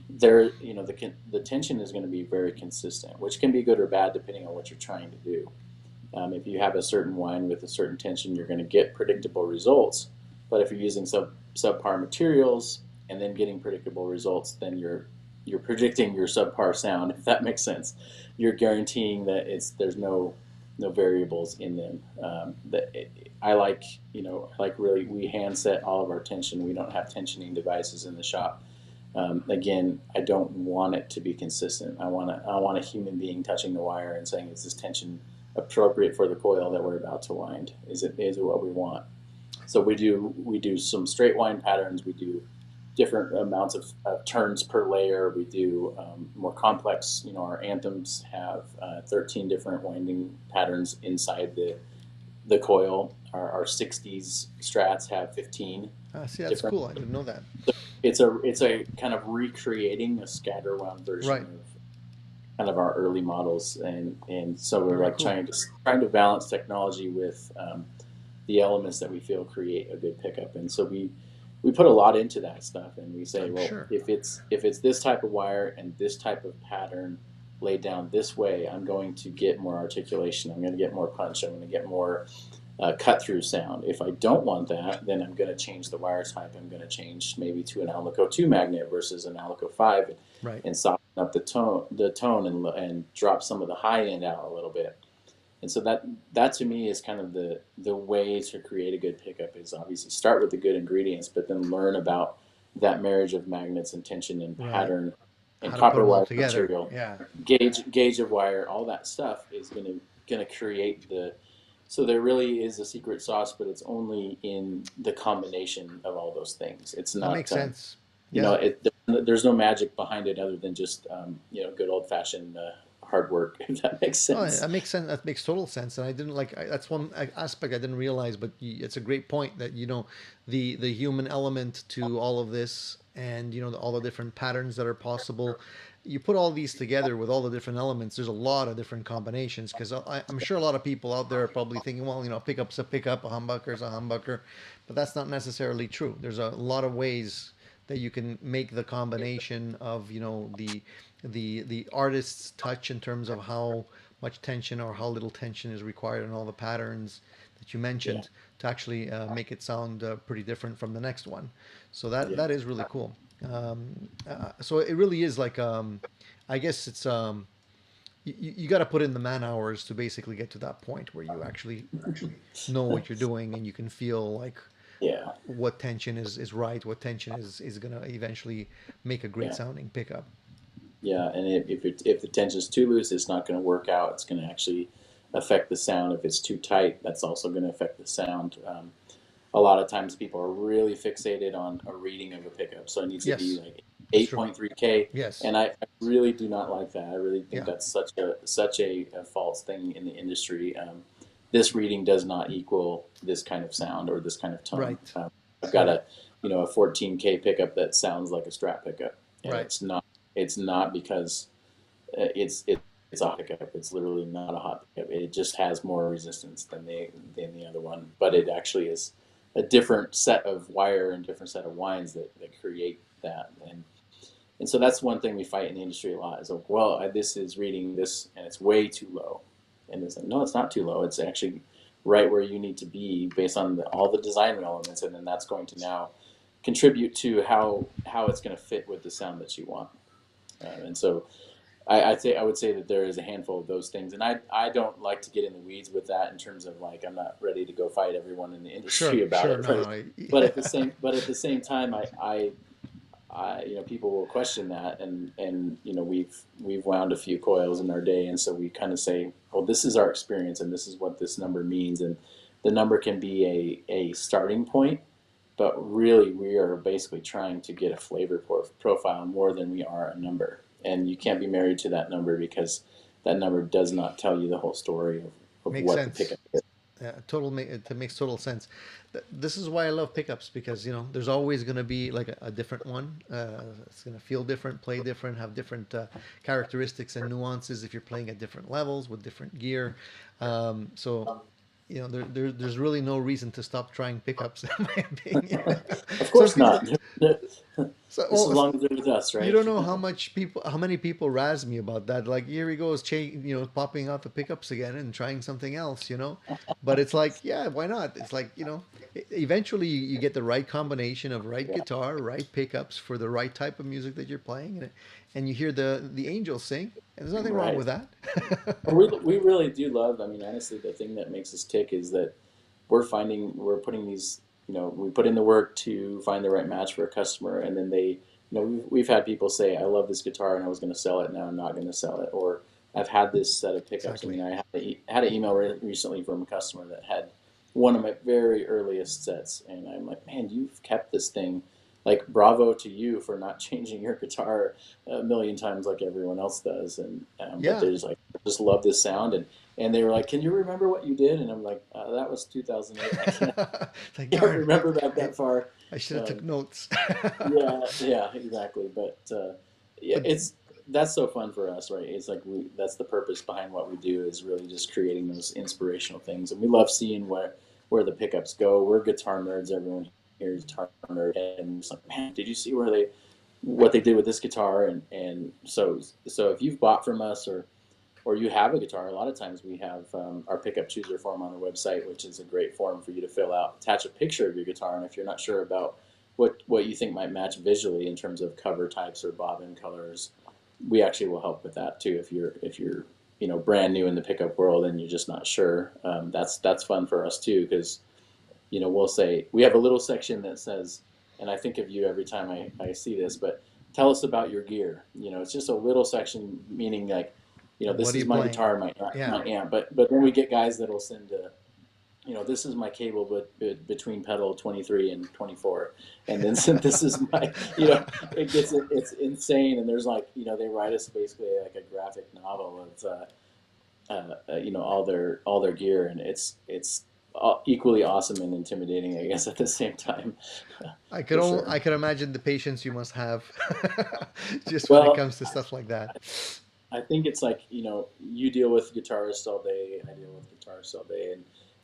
there. The tension is going to be very consistent, which can be good or bad depending on what you're trying to do. If you have a certain wine with a certain tension, you're going to get predictable results. But if you're using subpar materials and then getting predictable results, then you're predicting your subpar sound. If that makes sense, you're guaranteeing that there's no variables in them. I like really we hand set all of our tension. We don't have tensioning devices in the shop. Again, I don't want it to be consistent. I want a human being touching the wire and saying, "Is this tension appropriate for the coil that we're about to wind? Is it what we want?" So we do some straight wind patterns. We do different amounts of turns per layer. We do more complex. Our anthems have 13 different winding patterns inside the coil. Our 60s strats have 15 See, that's different. cool. I didn't know that. It's a kind of recreating a scatter wound version Right. of kind of our early models, and so we're Very like cool. trying to balance technology with the elements that we feel create a good pickup, and so we put a lot into that stuff, and we say, I'm well, sure. if it's this type of wire and this type of pattern laid down this way, I'm going to get more articulation. I'm going to get more punch. I'm going to get more cut through sound. If I don't want that, then I'm going to change the wire type. I'm going to change maybe to an Alnico 2 magnet versus an Alnico 5, Right. and soften up the tone and drop some of the high end out a little bit. And so that to me is kind of the way to create a good pickup is obviously start with the good ingredients, but then learn about that marriage of magnets and tension and Right. pattern and How to put copper them all wire together. material, Yeah. gauge of wire, all that stuff is going to going to create the. So there really is a secret sauce, but it's only in the combination of all those things. It's That makes not, sense. you know, Yeah. there's no magic behind it other than just, good old fashioned hard work, if that makes Oh, sense. that makes sense. That makes total sense. And I didn't that's one aspect I didn't realize, but it's a great point that, the human element to all of this, and, all the different patterns that are possible. You put all these together with all the different elements, there's a lot of different combinations, because I'm sure a lot of people out there are probably thinking, well, pickup's a pickup, a humbucker's a humbucker, but that's not necessarily true. There's a lot of ways that you can make the combination of, the artist's touch in terms of how much tension or how little tension is required in all the patterns that you Yeah, mentioned, to actually make it sound pretty different from the next one. So that yeah, that is really cool. So it really is like, I guess it's, you got to put in the man hours to basically get to that point where you actually know what you're doing, and you can feel like yeah, what tension is right, what tension is going to eventually make a great yeah. sounding pickup. Yeah, and if the tension's too loose, it's not going to work out. It's going to actually affect the sound. If it's too tight, that's also going to affect the sound. A lot of times, people are really fixated on a reading of a pickup, so it needs to be Yes, like that's true. 8.3K, Yes. and I really do not like that. I really think Yeah. that's such a false thing in the industry. This reading does not equal this kind of sound or this kind of tone. Right. I've got Right. a 14K pickup that sounds like a Strat pickup, and Right. it's not because it's a hot pickup. It's literally not a hot pickup. It just has more resistance than the other one, but it actually is a different set of wire and different set of winds that create that. And so that's one thing we fight in the industry a lot. Is like, well, this is reading this and it's way too low, and it's like, no, it's not too low. It's actually right where you need to be based on all the design elements, and then that's going to now contribute to how it's going to fit with the sound that you want. And so I would say that there is a handful of those things, and I don't like to get in the weeds with that in terms of like I'm not ready to go fight everyone in the Sure. industry about Sure. it, No. right? No. But at the same time, people will question that, and we've wound a few coils in our day, and so we kind of say, well, this is our experience, and this is what this number means, and the number can be a starting point, but really we are basically trying to get a flavor profile more than we are a number, and you can't be married to that number because that number does not tell you the whole story of Makes what the sense. pickup is. It makes total sense. This is why I love pickups, because there's always going to be like a different one. It's going to feel different, play different, have different characteristics and nuances if you're playing at different levels with different gear. So there's really no reason to stop trying pickups, in my opinion. Of Some course people, not. so, Just as oh, long as they're with us, you right? don't know how many people razz me about that. Like, here he goes, popping out the pickups again and trying something else. But it's like, yeah, why not? It's like, eventually you get the right combination of right Yeah, guitar, right pickups for the right type of music that you're playing, and you hear the angels sing, and there's nothing wrong right. with that. Well, we really do love. I mean, honestly, the thing that makes us tick is that we're putting these. We put in the work to find the right match for a customer, and then we've had people say, "I love this guitar, and I was going to sell it, now I'm not going to sell it," or "I've had this set of pickups." I Exactly. mean, I had an email recently from a customer that had one of my very earliest sets, and I'm like, "Man, you've kept this thing." Like, bravo to you for not changing your guitar a million times like everyone else does. And but Yeah. they're just like, just love this sound, and they were like, "Can you remember what you did?" And I'm like, "That was 2008. I can't, It's like, can't darn, remember back I, that far." I should have took Um, notes. yeah, yeah, exactly. But yeah, But that's so fun for us, right? It's like that's the purpose behind what we do, is really just creating those inspirational things, and we love seeing where the pickups go. We're guitar nerds. Everyone here is guitar nerd, and it's like, man, did you see what they did with this guitar? And so if you've bought from us, or you have a guitar, a lot of times we have our pickup chooser form on the website, which is a great form for you to fill out. Attach a picture of your guitar, and if you're not sure about what you think might match visually in terms of cover types or bobbin colors, we actually will help with that too. If you're brand new in the pickup world and you're just not sure, that's fun for us too, because we'll say we have a little section that says, and I think of you every time I see this, but tell us about your gear. It's just a little section, meaning like What this are is you my playing? guitar, Yeah. my amp. But then we get guys that'll send this is my cable between pedal 23 and 24, and then this is my, it's insane. And there's like, they write us basically like a graphic novel of, all their gear, and it's equally awesome and intimidating, I guess, at the same time, for sure. I could imagine the patience you must have just when it Well, comes to stuff like that. I think it's like, you deal with guitarists all day, I deal with guitarists all day,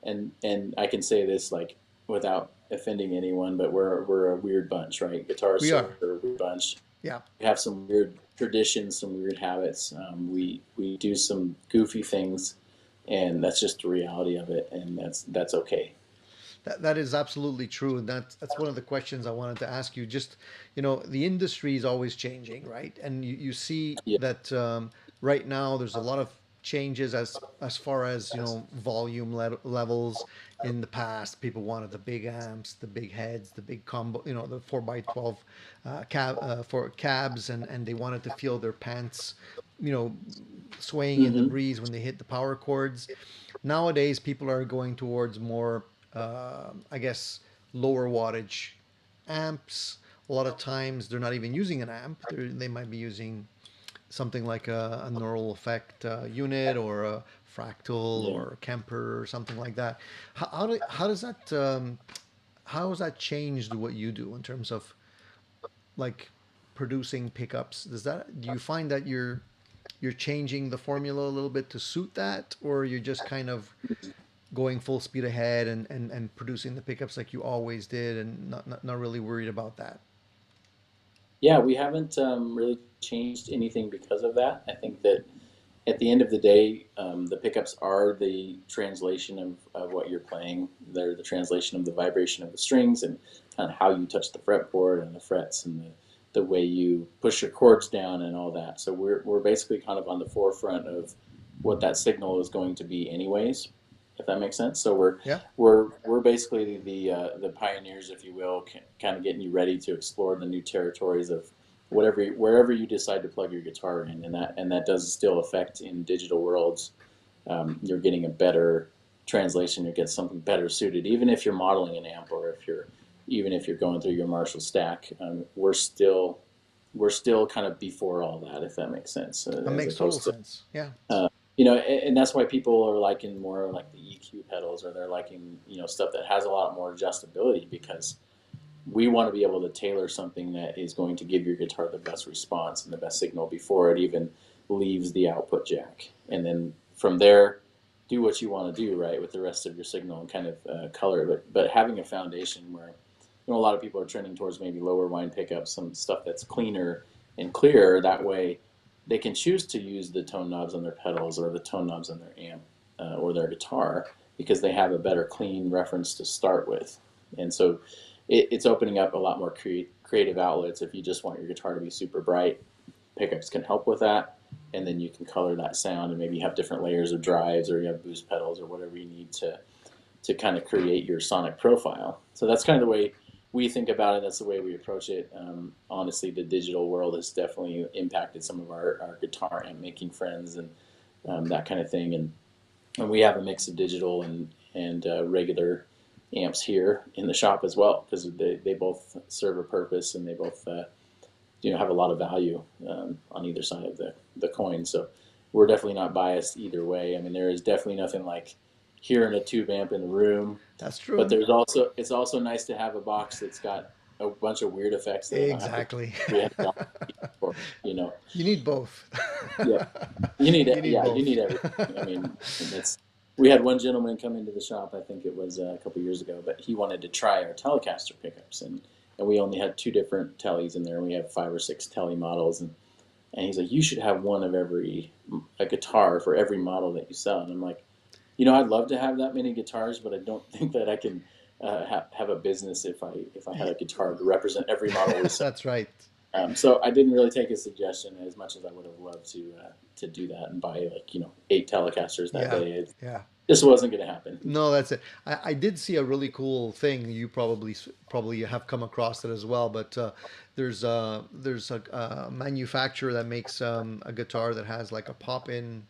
and I can say this like without offending anyone, but we're a weird bunch, right? We Guitarists are. are a weird bunch. Yeah. We have some weird traditions, some weird habits. We do some goofy things, and that's just the reality of it, and that's okay. That is absolutely true, and that's one of the questions I wanted to ask you. Just the industry is always changing, right? And you see Yeah. that right now there's a lot of changes as far as volume levels. In the past, people wanted the big amps, the big heads, the big combo, the 4x12 for cabs, and they wanted to feel their pants, you know, swaying in the Mm-hmm. breeze when they hit the power chords. Nowadays, people are going towards more, I guess, lower wattage amps. A lot of times, they're not even using an amp. They might be using something like a neural effect unit or a fractal Yeah. or a Kemper or something like that. How does that how has that changed what you do in terms of like producing pickups? Do you find that you're changing the formula a little bit to suit that, or you're just kind of going full speed ahead and producing the pickups like you always did and not really worried about that? Yeah, we haven't really changed anything because of that. I think that at the end of the day, the pickups are the translation of what you're playing. They're the translation of the vibration of the strings and kind of how you touch the fretboard and the frets and the way you push your chords down and all that. So we're basically kind of on the forefront of what that signal is going to be anyways, if that makes sense. So we're Yeah. we're we're basically the pioneers, if you will, kind of getting you ready to explore the new territories of wherever you decide to plug your guitar in, and that does still affect in digital worlds. You're getting a better translation. You get something better suited, even if you're modeling an amp or even if you're going through your Marshall stack. We're still kind of before all that, if that makes sense, That as makes total opposed to sense. Yeah. and that's why people are liking more like the EQ pedals, or they're liking stuff that has a lot more adjustability, because we want to be able to tailor something that is going to give your guitar the best response and the best signal before it even leaves the output jack. And then from there, do what you want to do, right, with the rest of your signal and kind of color it. But having a foundation where, a lot of people are trending towards maybe lower wind pickups, some stuff that's cleaner and clearer. That way, they can choose to use the tone knobs on their pedals or the tone knobs on their amp or their guitar, because they have a better clean reference to start with. And so it's opening up a lot more creative outlets. If you just want your guitar to be super bright, pickups can help with that, and then you can color that sound, and maybe you have different layers of drives, or you have boost pedals, or whatever you need to kind of create your sonic profile. So that's kind of the way we think about it. That's the way we approach it. Honestly, the digital world has definitely impacted some of our guitar amp making friends, and that kind of thing. And we have a mix of digital and regular amps here in the shop as well, because they both serve a purpose, and they both have a lot of value on either side of the coin. So we're definitely not biased either way. I mean, there is definitely nothing like hearing a tube amp in the room, That's but true. it's also nice to have a box that's got a bunch of weird effects that I don't have to Exactly. 300 for. You know, You need both. yeah, you need You it. need Yeah, you both. need everything. I mean, it's. We had one gentleman come into the shop. I think it was a couple years ago, but he wanted to try our Telecaster pickups, and we only had two different tellies in there. We have 5 or 6 telly models, and he's like, "You should have one of a guitar for every model that you sell." And I'm like, I'd love to have that many guitars, but I don't think that I can have a business if I had a guitar to represent every model we sell. That's right. So I didn't really take his suggestion as much as I would have loved to do that and buy like 8 Telecasters that Yeah, day. It yeah. just wasn't going to happen. No, that's it. I did see a really cool thing. You probably have come across it as well. But there's a manufacturer that makes a guitar that has like a pop in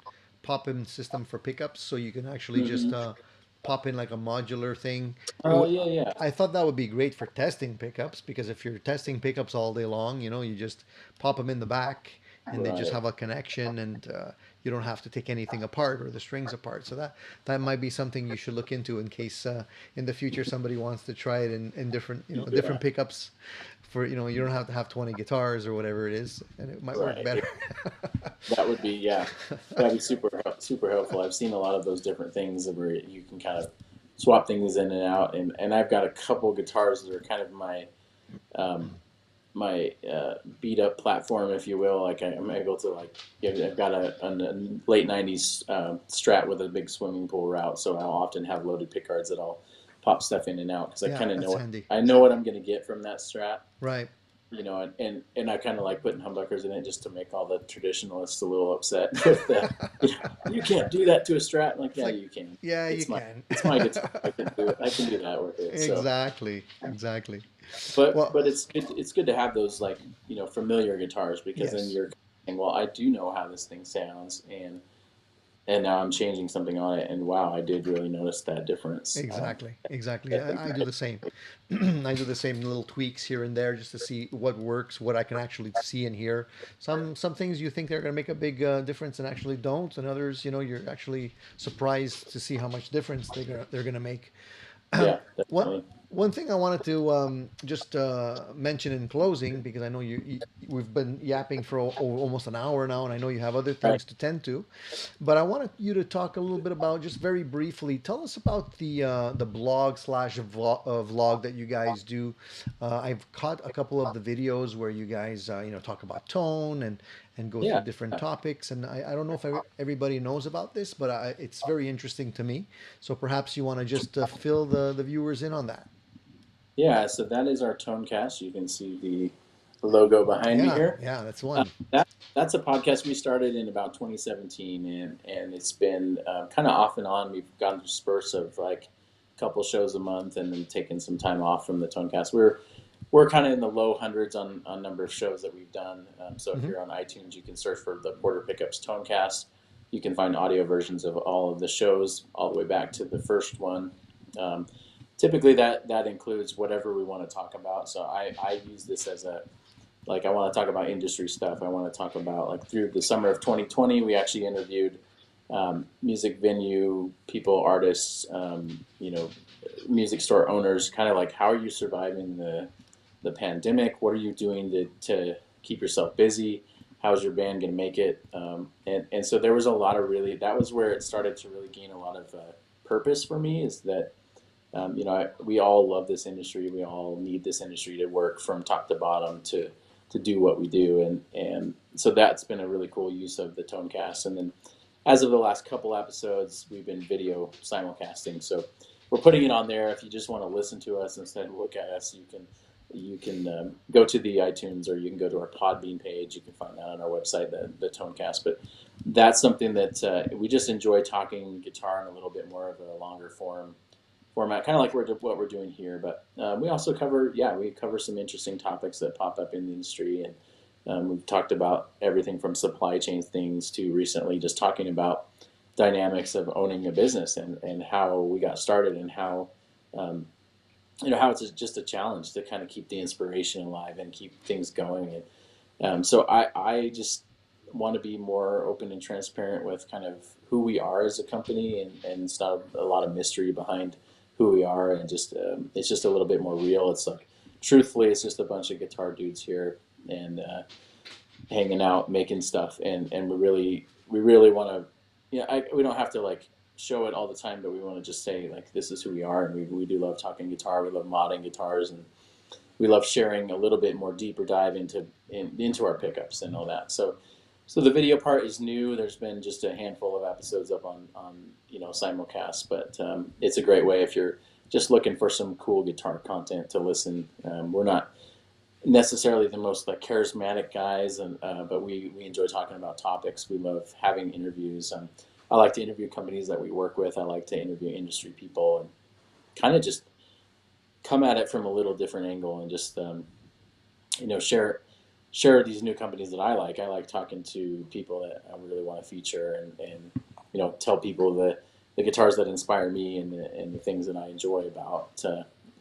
system for pickups, so you can actually just Hmm. pop in like a modular thing. It Oh would, yeah, yeah, I thought that would be great for testing pickups because if you're testing pickups all day long, you just pop them in the back and they just right. have a connection and you don't have to take anything apart or the strings apart. So that might be something you should look into in case in the future somebody wants to try it in different Yeah, different pickups for you don't have to have 20 guitars or whatever it is and it might work right. better. That would be, yeah, that'd be super helpful. I've seen a lot of those different things where you can kind of swap things in and out, and I've got a couple guitars that are kind of um, my beat up platform, if you will. Like I'm able to like, yeah, I've got a late '90s Strat with a big swimming pool route, so I'll often have loaded pickguards that I'll pop stuff in and out because I Yeah, kind of know that's handy. what I'm going to get from that Strat. Right. And I kind of like putting humbuckers in it just to make all the traditionalists a little upset with the, you can't do that to a Strat. I'm like, It's yeah, like, you can. yeah, you can. It's my guitar. I can do it. I can do that with it. So, Exactly. Exactly. but Well, it's good to have those like familiar guitars because then yes. you're saying, well, I do know how this thing sounds, and now I'm changing something on it, and wow, I did really notice that difference. Exactly, exactly. That I do the same. I do the same little tweaks here and there just to see what works, what I can actually see and hear. Some things you think they're going to make a big difference and actually don't, and others, you're actually surprised to see how much difference they're going to make. yeah, One definitely. one thing I wanted to just mention in closing, because I know we've been yapping for almost an hour now, and I know you have other Right. things to tend to, but I wanted you to talk a little bit about just very briefly. Tell us about the blog slash vlog that you guys do. I've caught a couple of the videos where you guys talk about tone and go through Yeah. different topics. And I don't know if everybody knows about this, but it's very interesting to me. So perhaps you want to just fill the viewers in on that. Yeah, so that is our Tonecast. You can see the logo behind me Yeah, here. yeah, that's Uh, one. that that's a podcast we started in about 2017, and it's been kind of off and on. We've gone through spurts of like a couple shows a month, and then taken some time off from the Tonecast. We're kind of in the low hundreds on number of shows that we've done. So if Hmm. you're on iTunes, you can search for the Porter Pickups Tonecast. You can find audio versions of all of the shows all the way back to the first one. Um, Typically, that includes whatever we want to talk about. So I use this as a like I want to talk about industry stuff. I want to talk about like through the summer of 2020, we actually interviewed music venue people, artists, music store owners, kind of like how are you surviving the pandemic? What are you doing to keep yourself busy? How's your band going to make it? And so there was a lot of really that was where it started to really gain a lot of purpose for me. Is that we all love this industry. We all need this industry to work from top to bottom to do what we do, and so that's been a really cool use of the Tonecast. And then, as of the last couple episodes, we've been video simulcasting. So we're putting it on there. If you just want to listen to us instead of look at us, you can go to the iTunes or you can go to our Podbean page. You can find that on our website, the Tonecast. But that's something that we just enjoy talking guitar in a little bit more of a longer format, kind of like what we're doing here. But we also we cover some interesting topics that pop up in the industry, and we've talked about everything from supply chain things to recently just talking about dynamics of owning a business and how we got started and how um, how it's just a challenge to kind of keep the inspiration alive and keep things going. And so I just want to be more open and transparent with kind of who we are as a company, and it's not a lot of mystery behind who we are, and just it's just a little bit more real. It's like truthfully, it's just a bunch of guitar dudes here and hanging out, making stuff, and we really want to. We don't have to like show it all the time, but we want to just say like this is who we are, and we do love talking guitar. We love modding guitars, and we love sharing a little bit more deeper dive into our pickups and all that. So the video part is new. There's been just a handful of episodes up on simulcast, but it's a great way if you're just looking for some cool guitar content to listen. We're not necessarily the most like charismatic guys, and but we enjoy talking about topics. We love having interviews. I like to interview companies that we work with. I like to interview industry people and kind of just come at it from a little different angle and just share these new companies that I like. I like talking to people that I really want to feature and tell people the guitars that inspire me and the things that I enjoy about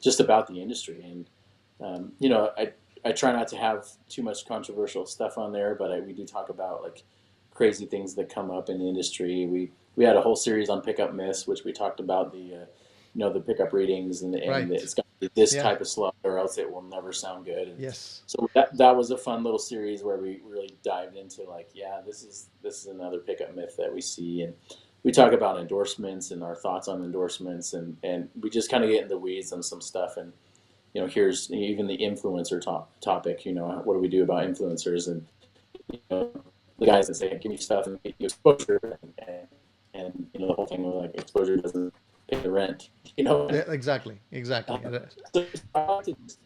just about the industry. And I try not to have too much controversial stuff on there, but we do talk about like crazy things that come up in the industry. We had a whole series on pickup myths, which we talked about the pickup readings and Right. it's got to be this Yeah. type of slug or else it will never sound good. And Yes. so that was a fun little series where we really dived into like, yeah, this is another pickup myth that we see, and we talk about endorsements and our thoughts on endorsements, and we just kind of get in the weeds on some stuff. And here's even the influencer topic. What do we do about influencers and the guys that say give me stuff and get you exposure, and the whole thing with like exposure doesn't pay the rent. Yeah, exactly. Exactly. Um, so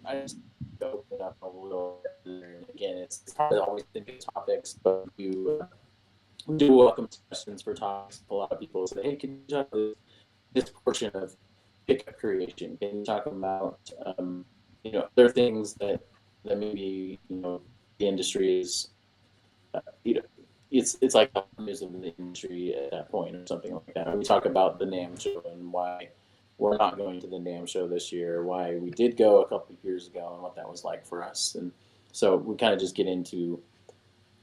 I just open up a little. And again, it's hard to always think of topics, but we do welcome questions for topics. A lot of people say, "Hey, can you talk about this portion of pickup creation? Can you talk about other things that maybe the industry is you know it's like the news of the industry at that point or something like that." We talk about the NAMM show and why we're not going to the NAMM show this year, why we did go a couple of years ago, and what that was like for us. And so we kind of just get into,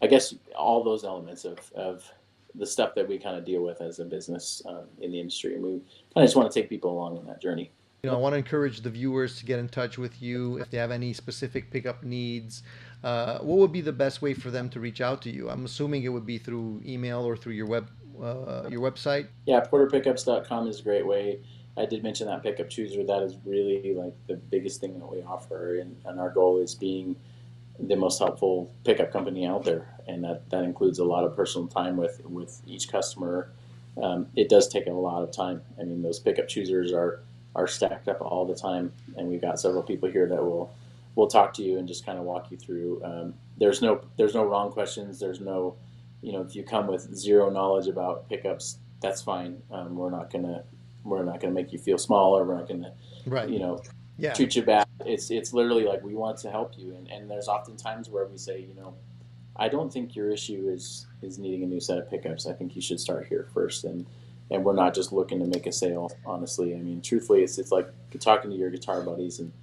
I guess, all those elements of the stuff that we kind of deal with as a business in the industry. And we kind of just want to take people along on that journey. I want to encourage the viewers to get in touch with you if they have any specific pickup needs. What would be the best way for them to reach out to you? I'm assuming it would be through email or through your website. Yeah, porterpickups.com is a great way. I did mention that pickup chooser. That is really like the biggest thing that we offer, and our goal is being the most helpful pickup company out there, and that includes a lot of personal time with each customer. It does take a lot of time. I mean, those pickup choosers are stacked up all the time, and we've got several people here that will talk to you and just kind of walk you through. There's no wrong questions. There's no, if you come with zero knowledge about pickups, that's fine. We're not gonna make you feel small, or we're not gonna, Right. you know, Yeah. treat you bad. It's literally like we want to help you, and there's often times where we say, I don't think your issue is needing a new set of pickups. I think you should start here first, and we're not just looking to make a sale. Honestly, I mean, truthfully, it's like talking to your guitar buddies, and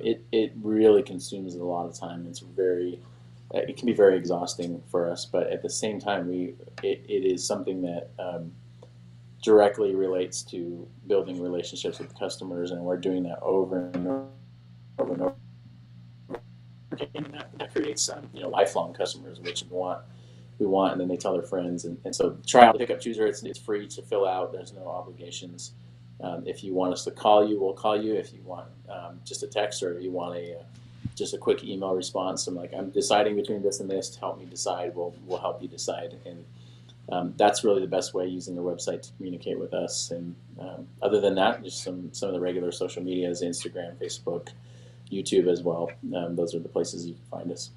it really consumes a lot of time. It can be very exhausting for us, but at the same time, it is something that directly relates to building relationships with customers, and we're doing that over and over and over again. That creates lifelong customers, which we want, and then they tell their friends, and so try out the pickup chooser. It's free to fill out. There's no obligations. If you want us to call you, we'll call you. If you want just a text, or you want just a quick email response, I'm deciding between this and this, to help me decide. We'll help you decide, and that's really the best way, using the website to communicate with us. And other than that, just some of the regular social medias: Instagram, Facebook, YouTube as well. Those are the places you can find us.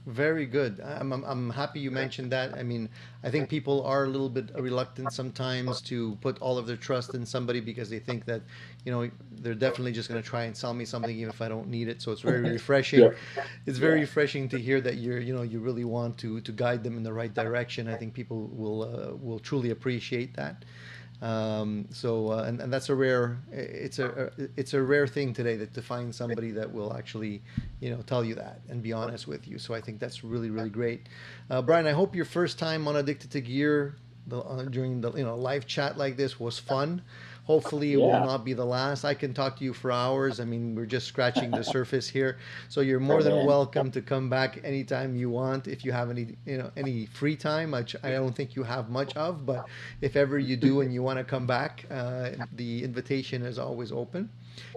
Very good. I'm happy you mentioned that. I mean, I think people are a little bit reluctant sometimes to put all of their trust in somebody because they think that, they're definitely just going to try and sell me something even if I don't need it. So it's very refreshing. Yep. It's very Yeah. refreshing to hear that you really want to guide them in the right direction. I think people will truly appreciate that. And that's it's a rare thing today that to find somebody that will actually tell you that and be honest with you. So I think that's really really great. Brian, I hope your first time on Addicted to Gear during the live chat like this was fun. Hopefully it will Yeah. not be the last. I can talk to you for hours. I mean, we're just scratching the surface here. So you're Oh more than man. welcome to come back anytime you want. If you have any free time, which I don't think you have much of, but if ever you do and you want to come back, the invitation is always open.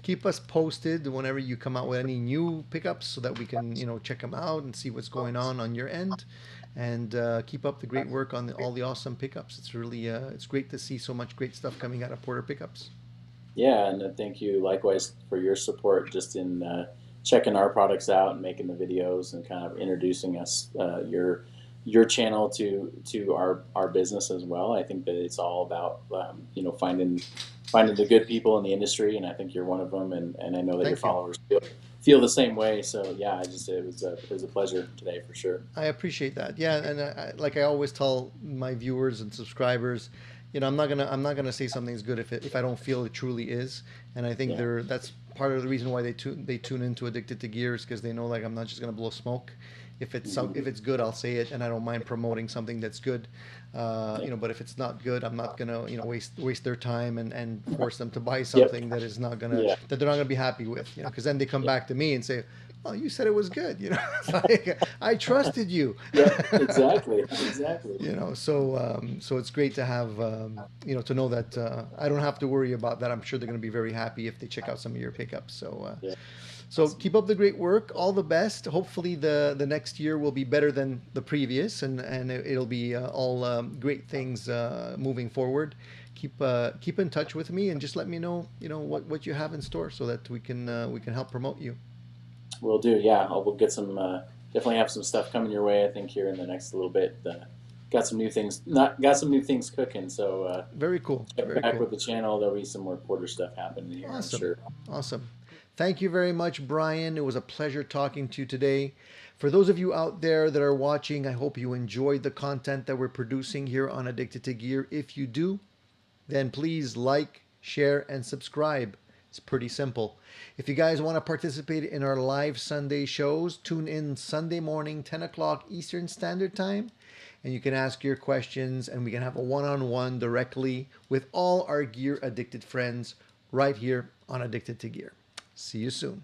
Keep us posted whenever you come out with any new pickups so that we can check them out and see what's going on your end. And keep up the great work on all the awesome pickups. It's really it's great to see so much great stuff coming out of Porter Pickups. Yeah, and thank you likewise for your support, just in checking our products out and making the videos and kind of introducing us your channel to our business as well. I think that it's all about finding the good people in the industry, and I think you're one of them. And I know that your Thank you. followers feel the same way. So yeah, it was a pleasure today for sure. I appreciate that. Yeah, and like I always tell my viewers and subscribers, I'm not gonna say something's good if I don't feel it truly is. And I think Yeah. that's part of the reason why they tune into Addicted to Gears, because they know like I'm not just gonna blow smoke. If it's good, I'll say it, and I don't mind promoting something that's good. Yeah. But if it's not good, I'm not gonna waste their time and force them to buy Yep. something Yeah. that they're not gonna be happy with. Because then they come Yeah. back to me and say, "Oh, you said it was good." It's like I trusted you. Yep. Exactly. Exactly. So it's great to have to know that I don't have to worry about that. I'm sure they're going to be very happy if they check out some of your pickups. Yeah. So Awesome. keep up the great work. All the best. Hopefully the next year will be better than the previous, and it'll be all great things moving forward. Keep in touch with me and just let me know what you have in store so that we can help promote you. Will do. Yeah, we'll get some. Definitely have some stuff coming your way. I think here in the next little bit. Got some new things. Not got some new things cooking. So Very cool. check Very back cool. with the channel. There'll be some more quarter stuff happening here. I'm Awesome. sure. Awesome. Thank you very much, Brian. It was a pleasure talking to you today. For those of you out there that are watching, I hope you enjoyed the content that we're producing here on Addicted to Gear. If you do, then please like, share, and subscribe. It's pretty simple. If you guys want to participate in our live Sunday shows, tune in Sunday morning, 10 o'clock Eastern Standard Time, and you can ask your questions, and we can have a one-on-one directly with all our gear addicted friends right here on Addicted to Gear. See you soon.